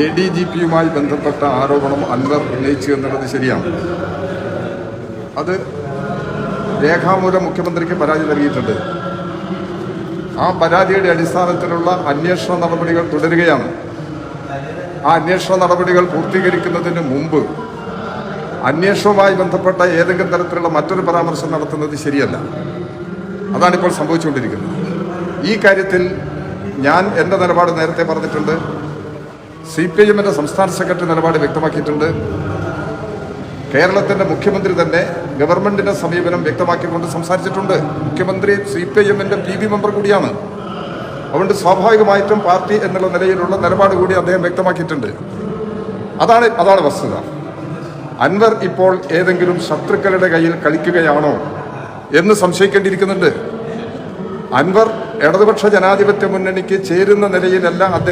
ADGPയുമായി ബന്ധപ്പെട്ട ആരോപണം അൻവർ ഉന്നയിച്ചു എന്നുള്ളത് ശരിയാണ്. അത് രേഖാമൂലം മുഖ്യമന്ത്രിക്ക് പരാതി നൽകിയിട്ടുണ്ട്. ആ പരാതിയുടെ അടിസ്ഥാനത്തിലുള്ള അന്വേഷണ നടപടികൾ തുടരുകയാണ്. ആ അന്വേഷണ നടപടികൾ പൂർത്തീകരിക്കുന്നതിന് മുമ്പ് അന്വേഷണവുമായി ബന്ധപ്പെട്ട ഏതെങ്കിലും തരത്തിലുള്ള മറ്റൊരു പരാമർശം നടത്തുന്നത് ശരിയല്ല. അതാണിപ്പോൾ സംഭവിച്ചുകൊണ്ടിരിക്കുന്നത്. ഈ കാര്യത്തിൽ ഞാൻ എൻ്റെ നിലപാട് നേരത്തെ പറഞ്ഞിട്ടുണ്ട്. CPIMൻ്റെ സംസ്ഥാന സെക്രട്ടറി നിലപാട് വ്യക്തമാക്കിയിട്ടുണ്ട്. കേരളത്തിൻ്റെ മുഖ്യമന്ത്രി തന്നെ ഗവൺമെൻറ്റിൻ്റെ സമീപനം വ്യക്തമാക്കിക്കൊണ്ട് സംസാരിച്ചിട്ടുണ്ട്. മുഖ്യമന്ത്രി CPIMൻ്റെ PB മെമ്പർ കൂടിയാണ്. അതുകൊണ്ട് സ്വാഭാവികമായിട്ടും പാർട്ടി എന്നുള്ള നിലയിലുള്ള നിലപാട് കൂടി അദ്ദേഹം വ്യക്തമാക്കിയിട്ടുണ്ട്. അതാണ് വസ്തുത. അൻവർ ഇപ്പോൾ ഏതെങ്കിലും ശത്രുക്കളുടെ കയ്യിൽ കളിക്കുകയാണോ എന്ന് സംശയിക്കേണ്ടിയിരിക്കുന്നുണ്ട്. അൻവർ ഇടതുപക്ഷ ജനാധിപത്യ മുന്നണിക്ക് ചേരുന്ന നിലയിലല്ല അദ്ദേഹം